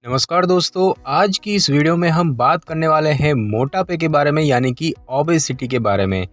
नमस्कार दोस्तों, आज की इस वीडियो में हम बात करने वाले हैं मोटापे के बारे में यानी कि ओबेसिटी के बारे में।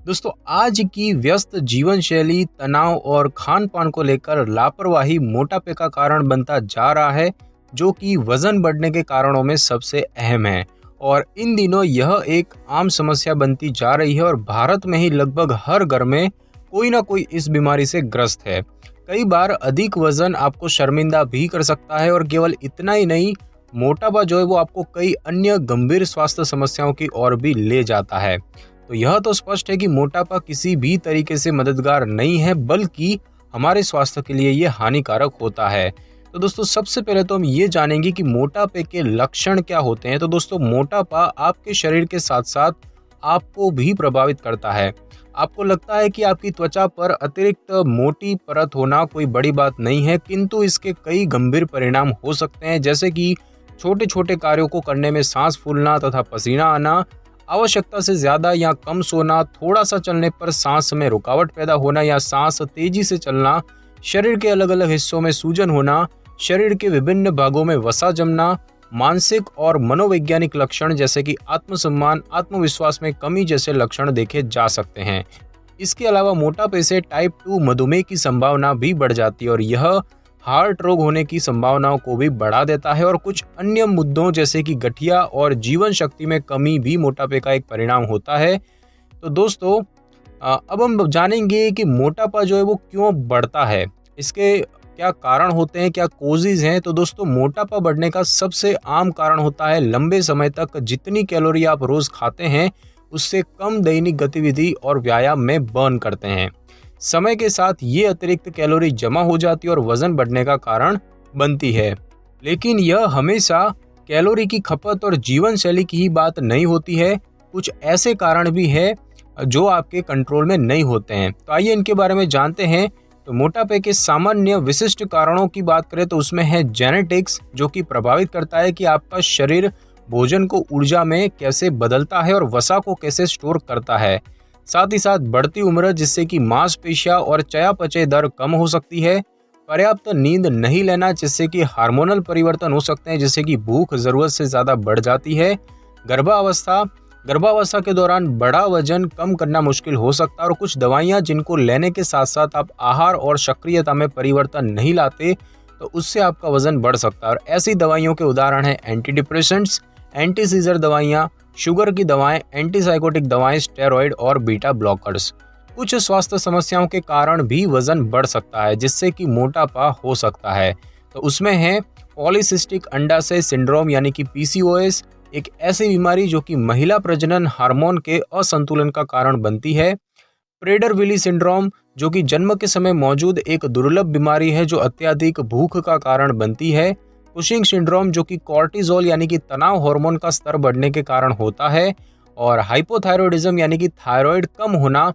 दोस्तों, आज की व्यस्त जीवन शैली, तनाव और खान पान को लेकर लापरवाही मोटापे का कारण बनता जा रहा है, जो कि वजन बढ़ने के कारणों में सबसे अहम है। और इन दिनों यह एक आम समस्या बनती जा रही है और भारत में ही लगभग हर घर में कोई ना कोई इस बीमारी से ग्रस्त है। कई बार अधिक वजन आपको शर्मिंदा भी कर सकता है और केवल इतना ही नहीं, मोटापा जो है वो आपको कई अन्य गंभीर स्वास्थ्य समस्याओं की ओर भी ले जाता है। तो यह तो स्पष्ट है कि मोटापा किसी भी तरीके से मददगार नहीं है, बल्कि हमारे स्वास्थ्य के लिए ये हानिकारक होता है। तो दोस्तों, सबसे पहले तो हम ये जानेंगे कि मोटापे के लक्षण क्या होते हैं। तो दोस्तों, मोटापा आपके शरीर के साथ साथ आपको भी प्रभावित करता है। आपको लगता है कि आपकी त्वचा पर अतिरिक्त मोटी परत होना कोई बड़ी बात नहीं है, किंतु इसके कई गंभीर परिणाम हो सकते हैं, जैसे कि छोटे छोटे कार्यों को करने में सांस फूलना तथा पसीना आना, आवश्यकता से ज़्यादा या कम सोना, थोड़ा सा चलने पर सांस में रुकावट पैदा होना या सांस तेजी से चलना, शरीर के अलग अलग हिस्सों में सूजन होना, शरीर के विभिन्न भागों में वसा जमना, मानसिक और मनोवैज्ञानिक लक्षण जैसे कि आत्मसम्मान, आत्मविश्वास में कमी जैसे लक्षण देखे जा सकते हैं। इसके अलावा मोटापे से टाइप 2 मधुमेह की संभावना भी बढ़ जाती है और यह हार्ट रोग होने की संभावनाओं को भी बढ़ा देता है। और कुछ अन्य मुद्दों जैसे कि गठिया और जीवन शक्ति में कमी भी मोटापे का एक परिणाम होता है। तो दोस्तों, अब हम जानेंगे कि मोटापा जो है वो क्यों बढ़ता है, इसके क्या कारण होते हैं, क्या कोजेज हैं। तो दोस्तों, मोटापा बढ़ने का सबसे आम कारण होता है लंबे समय तक जितनी कैलोरी आप रोज खाते हैं उससे कम दैनिक गतिविधि और व्यायाम में बर्न करते हैं। समय के साथ ये अतिरिक्त कैलोरी जमा हो जाती है और वजन बढ़ने का कारण बनती है। लेकिन यह हमेशा कैलोरी की खपत और जीवन शैली की ही बात नहीं होती है। कुछ ऐसे कारण भी है जो आपके कंट्रोल में नहीं होते हैं। तो आइए इनके बारे में जानते हैं। तो मोटापे के सामान्य विशिष्ट कारणों की बात करें तो उसमें है जेनेटिक्स, जो कि प्रभावित करता है कि आपका शरीर भोजन को ऊर्जा में कैसे बदलता है और वसा को कैसे स्टोर करता है। साथ ही साथ बढ़ती उम्र, जिससे कि मांसपेशियां और चयापचय दर कम हो सकती है। पर्याप्त नींद नहीं लेना, जिससे कि हार्मोनल परिवर्तन हो सकते हैं, जिससे कि भूख जरूरत से ज़्यादा बढ़ जाती है। गर्भावस्था के दौरान बड़ा वजन कम करना मुश्किल हो सकता है और कुछ दवाइयाँ जिनको लेने के साथ साथ आप आहार और सक्रियता में परिवर्तन नहीं लाते, तो उससे आपका वजन बढ़ सकता है। और ऐसी दवाइयों के उदाहरण हैं एंटी डिप्रेसेंट्स, एंटी सीजर दवाइयाँ, शुगर की दवाएं, एंटीसाइकोटिक दवाएं, स्टेरॉयड और बीटा ब्लॉकर्स। कुछ स्वास्थ्य समस्याओं के कारण भी वजन बढ़ सकता है, जिससे कि मोटापा हो सकता है। तो उसमें है पॉलीसिस्टिक अंडाशय सिंड्रोम यानी कि PCOS, एक ऐसी बीमारी जो कि महिला प्रजनन हार्मोन के असंतुलन का कारण बनती है। प्रेडर-विली सिंड्रोम, जो कि जन्म के समय मौजूद एक दुर्लभ बीमारी है जो अत्यधिक भूख का कारण बनती है। कुशिंग सिंड्रोम, जो कि कॉर्टिजोल यानी कि तनाव हार्मोन का स्तर बढ़ने के कारण होता है। और हाइपोथायरॉयडिज्म यानी कि थायराइड कम होना,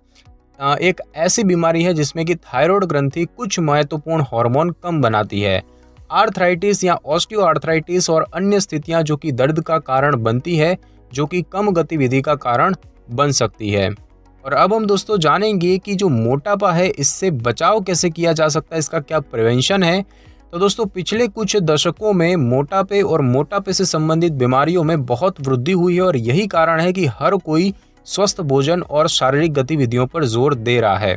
एक ऐसी बीमारी है जिसमें कि थायराइड ग्रंथि कुछ महत्वपूर्ण हार्मोन कम बनाती है। आर्थराइटिस या ऑस्टियोआर्थराइटिस और अन्य स्थितियां जो कि दर्द का कारण बनती है, जो कि कम गतिविधि का कारण बन सकती है। और अब हम दोस्तों जानेंगे कि जो मोटापा है इससे बचाव कैसे किया जा सकता है, इसका क्या प्रिवेंशन है। तो दोस्तों, पिछले कुछ दशकों में मोटापे और मोटापे से संबंधित बीमारियों में बहुत वृद्धि हुई है और यही कारण है कि हर कोई स्वस्थ भोजन और शारीरिक गतिविधियों पर जोर दे रहा है।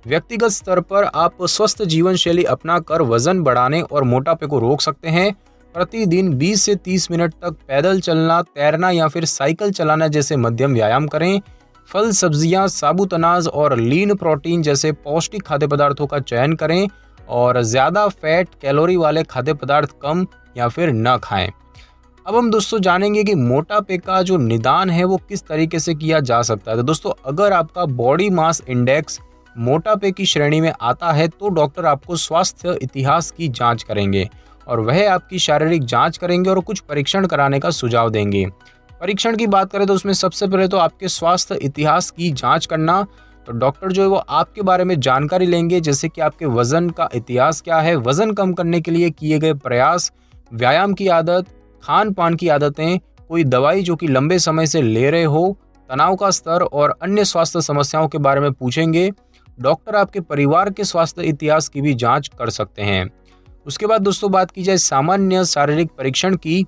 व्यक्तिगत स्तर पर आप स्वस्थ जीवन शैली अपना कर वजन बढ़ाने और मोटापे को रोक सकते हैं। प्रतिदिन 20 से 30 मिनट तक पैदल चलना, तैरना या फिर साइकिल चलाना जैसे मध्यम व्यायाम करें। फल, सब्जियां, साबुत अनाज और लीन प्रोटीन जैसे पौष्टिक खाद्य पदार्थों का चयन करें और ज़्यादा फैट, कैलोरी वाले खाद्य पदार्थ कम या फिर न खाएं। अब हम दोस्तों जानेंगे कि मोटापे का जो निदान है वो किस तरीके से किया जा सकता है। तो दोस्तों, अगर आपका बॉडी मास इंडेक्स मोटापे की श्रेणी में आता है तो डॉक्टर आपको स्वास्थ्य इतिहास की जांच करेंगे और वह आपकी शारीरिक जांच करेंगे और कुछ परीक्षण कराने का सुझाव देंगे। परीक्षण की बात करें तो उसमें सबसे पहले तो आपके स्वास्थ्य इतिहास की जांच करना। तो डॉक्टर जो है वो आपके बारे में जानकारी लेंगे, जैसे कि आपके वजन का इतिहास क्या है, वजन कम करने के लिए किए गए प्रयास, व्यायाम की आदत, खान पान की आदतें, कोई दवाई जो कि लंबे समय से ले रहे हो, तनाव का स्तर और अन्य स्वास्थ्य समस्याओं के बारे में पूछेंगे। डॉक्टर आपके परिवार के स्वास्थ्य इतिहास की भी जांच कर सकते हैं। उसके बाद दोस्तों बात की जाए सामान्य शारीरिक परीक्षण की,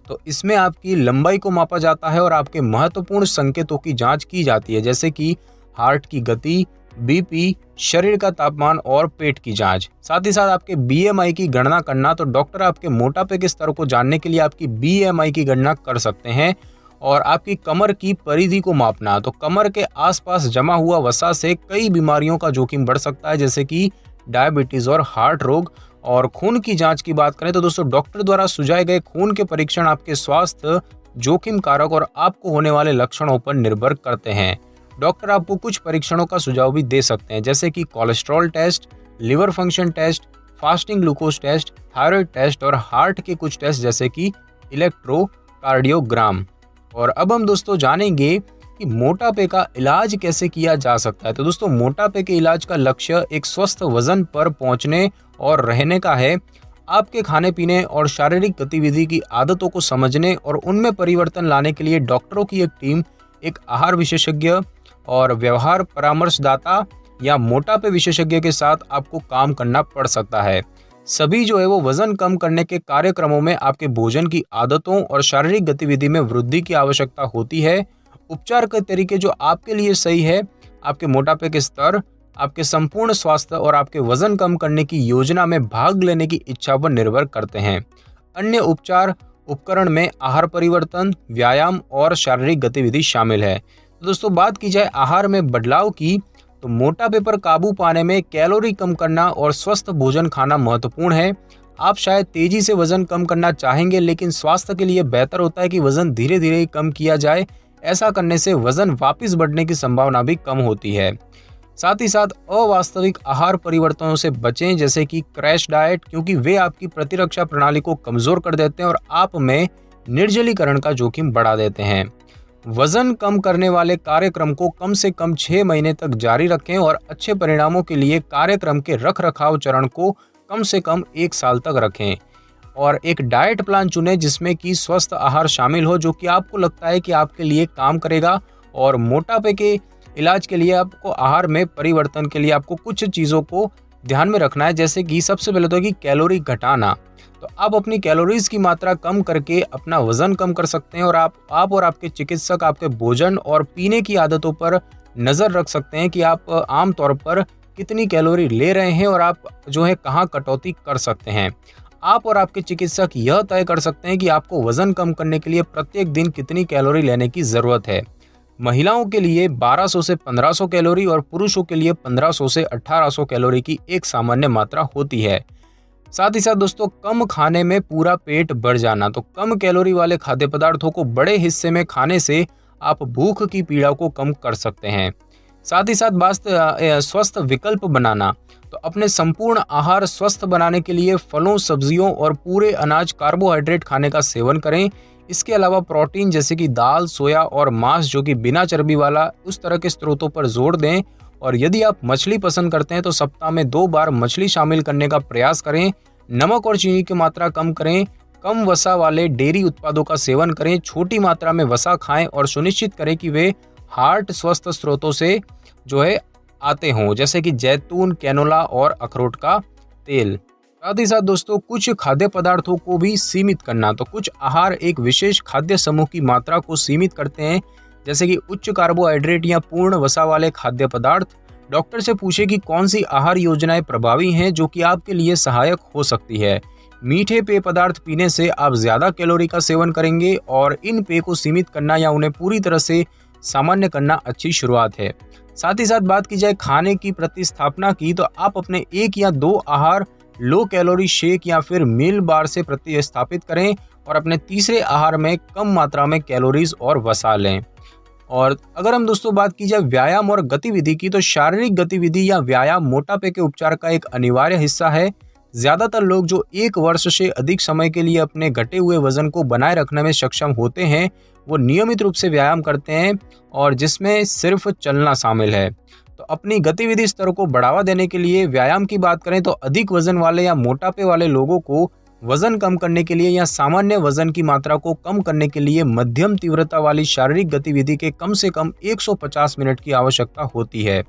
तो इसमें आपकी लंबाई को मापा जाता है और आपके महत्वपूर्ण संकेतों की जांच की जाती है, जैसे कि हार्ट की गति, बीपी, शरीर का तापमान और पेट की जांच। साथ ही साथ आपके बीएमआई की गणना करना, तो डॉक्टर आपके मोटापे के स्तर को जानने के लिए आपकी बीएमआई की गणना कर सकते हैं। और आपकी कमर की परिधि को मापना, तो कमर के आसपास जमा हुआ वसा से कई बीमारियों का जोखिम बढ़ सकता है, जैसे कि डायबिटीज और हार्ट रोग। और खून की जांच की बात करें तो दोस्तों डॉक्टर द्वारा सुझाए गए खून के परीक्षण आपके स्वास्थ्य, जोखिम कारक और आपको होने वाले लक्षणों पर निर्भर करते हैं। डॉक्टर आपको कुछ परीक्षणों का सुझाव भी दे सकते हैं, जैसे कि cholesterol test, liver function test, fasting glucose test, thyroid test और हार्ट के कुछ टेस्ट जैसे कि इलेक्ट्रोकार्डियोग्राम। और अब हम दोस्तों जानेंगे कि मोटापे का इलाज कैसे किया जा सकता है। तो दोस्तों मोटापे के इलाज का लक्ष्य एक स्वस्थ वजन पर पहुंचने और रहने का है। आपके खाने पीने और शारीरिक गतिविधि की आदतों को समझने और उनमें परिवर्तन लाने के लिए डॉक्टरों की एक टीम, एक आहार विशेषज्ञ और व्यवहार परामर्शदाता या मोटापे विशेषज्ञ के साथ आपको काम करना पड़ सकता है। सभी जो है वो वजन कम करने के कार्यक्रमों में आपके भोजन की आदतों और शारीरिक गतिविधि में वृद्धि की आवश्यकता होती है। उपचार के तरीके जो आपके लिए सही है, आपके मोटापे के स्तर, आपके संपूर्ण स्वास्थ्य और आपके वजन कम करने की योजना में भाग लेने की इच्छा पर निर्भर करते हैं। अन्य उपचार उपकरण में आहार परिवर्तन, व्यायाम और शारीरिक गतिविधि शामिल है। तो दोस्तों बात की जाए आहार में बदलाव की, तो मोटापे पर काबू पाने में कैलोरी कम करना और स्वस्थ भोजन खाना महत्वपूर्ण है। आप शायद तेजी से वजन कम करना चाहेंगे, लेकिन स्वास्थ्य के लिए बेहतर होता है कि वजन धीरे धीरे कम किया जाए। ऐसा करने से वजन वापस बढ़ने की संभावना भी कम होती है। साथ ही साथ अवास्तविक आहार परिवर्तनों से बचें, जैसे कि क्रैश डाइट, क्योंकि वे आपकी प्रतिरक्षा प्रणाली को कमजोर कर देते हैं और आप में निर्जलीकरण का जोखिम बढ़ा देते हैं। वजन कम करने वाले कार्यक्रम को कम से कम 6 महीने तक जारी रखें और अच्छे परिणामों के लिए कार्यक्रम के रखरखाव चरण को कम से कम 1 साल तक रखें। और एक डाइट प्लान चुनें जिसमें कि स्वस्थ आहार शामिल हो, जो कि आपको लगता है कि आपके लिए काम करेगा। और मोटापे के इलाज के लिए आपको आहार में परिवर्तन के लिए आपको कुछ चीज़ों को ध्यान में रखना है, जैसे कि सबसे पहले तो कि कैलोरी घटाना। तो आप अपनी कैलोरीज की मात्रा कम करके अपना वजन कम कर सकते हैं। और आप और आपके चिकित्सक आपके भोजन और पीने की आदतों पर नज़र रख सकते हैं कि आप आमतौर पर कितनी कैलोरी ले रहे हैं और आप जो है कहाँ कटौती कर सकते हैं। आप और आपके चिकित्सक यह तय कर सकते हैं कि आपको वजन कम करने के लिए प्रत्येक दिन कितनी कैलोरी लेने की ज़रूरत है। महिलाओं के लिए 1200 से 1500 कैलोरी और पुरुषों के लिए 1500 से 1800 कैलोरी की एक सामान्य मात्रा होती है। साथ ही साथ दोस्तों कम खाने में पूरा पेट भर जाना, तो कम कैलोरी वाले खाद्य पदार्थों को बड़े हिस्से में खाने से आप भूख की पीड़ा को कम कर सकते हैं। साथ ही साथ स्वस्थ विकल्प बनाना, तो अपने संपूर्ण आहार स्वस्थ बनाने के लिए फलों, सब्जियों और पूरे अनाज कार्बोहाइड्रेट खाने का सेवन करें। इसके अलावा प्रोटीन जैसे कि दाल, सोया और मांस जो कि बिना चर्बी वाला, उस तरह के स्रोतों पर जोर दें। और यदि आप मछली पसंद करते हैं तो सप्ताह में 2 बार मछली शामिल करने का प्रयास करें। नमक और चीनी की मात्रा कम करें। कम वसा वाले डेयरी उत्पादों का सेवन करें। छोटी मात्रा में वसा खाएं और सुनिश्चित करें कि वे हार्ट स्वस्थ स्रोतों से जो है आते हों, जैसे कि जैतून, कैनोला और अखरोट का तेल। साथ ही साथ दोस्तों कुछ खाद्य पदार्थों को भी सीमित करना, तो कुछ आहार एक विशेष खाद्य समूह की मात्रा को सीमित करते हैं, जैसे कि उच्च कार्बोहाइड्रेट या पूर्ण वसा वाले खाद्य पदार्थ। डॉक्टर से पूछें कि कौन सी आहार योजनाएं प्रभावी हैं जो कि आपके लिए सहायक हो सकती है। मीठे पेय पदार्थ पीने से आप ज़्यादा कैलोरी का सेवन करेंगे और इन पेय को सीमित करना या उन्हें पूरी तरह से सामान्य करना अच्छी शुरुआत है। साथ ही साथ बात की जाए खाने की प्रतिस्थापना की, तो आप अपने 1 या 2 आहार लो कैलोरी शेक या फिर मील बार से प्रतिस्थापित करें और अपने तीसरे आहार में कम मात्रा में कैलोरीज और वसा लें। और अगर हम दोस्तों बात की जाए व्यायाम और गतिविधि की, तो शारीरिक गतिविधि या व्यायाम मोटापे के उपचार का एक अनिवार्य हिस्सा है। ज़्यादातर लोग जो 1 वर्ष से अधिक समय के लिए अपने घटे हुए वजन को बनाए रखने में सक्षम होते हैं, वो नियमित रूप से व्यायाम करते हैं और जिसमें सिर्फ चलना शामिल है। तो अपनी गतिविधि स्तर को बढ़ावा देने के लिए व्यायाम की बात करें तो अधिक वजन वाले या मोटापे वाले लोगों को वजन कम करने के लिए या सामान्य वजन की मात्रा को कम करने के लिए मध्यम तीव्रता वाली शारीरिक गतिविधि के कम से कम 150 मिनट की आवश्यकता होती है।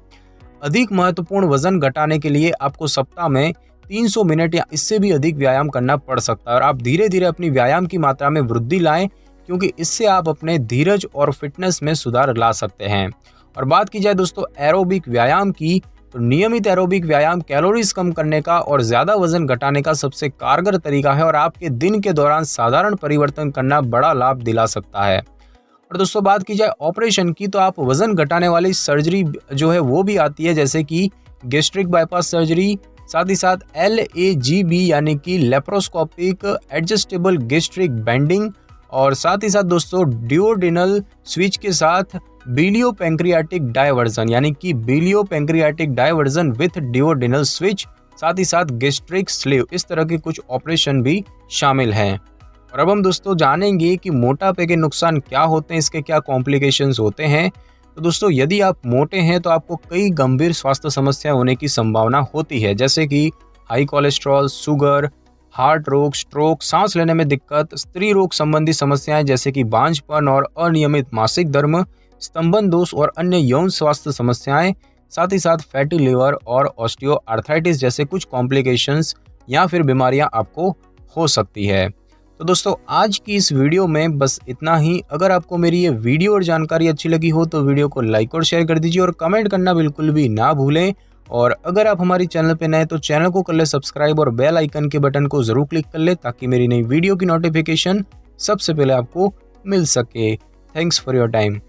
अधिक महत्वपूर्ण वजन घटाने के लिए आपको सप्ताह में 300 मिनट या इससे भी अधिक व्यायाम करना पड़ सकता है और आप धीरे धीरे अपनी व्यायाम की मात्रा में वृद्धि लाएं, क्योंकि इससे आप अपने धीरज और फिटनेस में सुधार ला सकते हैं। और बात की जाए दोस्तों एरोबिक व्यायाम की, तो नियमित एरोबिक व्यायाम कैलोरीज कम करने का और ज़्यादा वजन घटाने का सबसे कारगर तरीका है और आपके दिन के दौरान साधारण परिवर्तन करना बड़ा लाभ दिला सकता है। और दोस्तों बात की जाए ऑपरेशन की, तो आप वजन घटाने वाली सर्जरी जो है वो भी आती है, जैसे कि गैस्ट्रिक बाईपास सर्जरी, साथ ही साथ LAGB यानी कि लेप्रोस्कोपिक एडजस्टेबल गैस्ट्रिक बेंडिंग, और साथ ही साथ दोस्तों डिओडिनल स्विच के साथ बिलियो पैंक्रियाटिक डायवर्जन यानी कि biliopancreatic diversion with duodenal switch, साथ ही साथ गैस्ट्रिक स्लीव, इस तरह के कुछ ऑपरेशन भी शामिल हैं। और अब हम दोस्तों जानेंगे कि मोटापे के नुकसान क्या होते हैं, इसके क्या कॉम्प्लिकेशंस होते हैं। तो दोस्तों यदि आप मोटे हैं तो आपको कई गंभीर स्वास्थ्य समस्या होने की संभावना होती है, जैसे कि हाई कोलेस्ट्रॉल, शुगर, हार्ट रोग, स्ट्रोक, सांस लेने में दिक्कत, स्त्री रोग संबंधी समस्याएं जैसे कि बांझपन और अनियमित मासिक धर्म, स्तंभन दोष और अन्य यौन स्वास्थ्य समस्याएं, साथ ही साथ फैटी लिवर और ऑस्टियोआर्थराइटिस जैसे कुछ कॉम्प्लिकेशंस या फिर बीमारियां आपको हो सकती है। तो दोस्तों आज की इस वीडियो में बस इतना ही। अगर आपको मेरी ये वीडियो और जानकारी अच्छी लगी हो तो वीडियो को लाइक और शेयर कर दीजिए और कमेंट करना बिल्कुल भी ना भूलें। और अगर आप हमारी चैनल पे नए तो चैनल को कर ले सब्सक्राइब और बेल आइकन के बटन को जरूर क्लिक कर ले, ताकि मेरी नई वीडियो की नोटिफिकेशन सबसे पहले आपको मिल सके। Thanks for your time.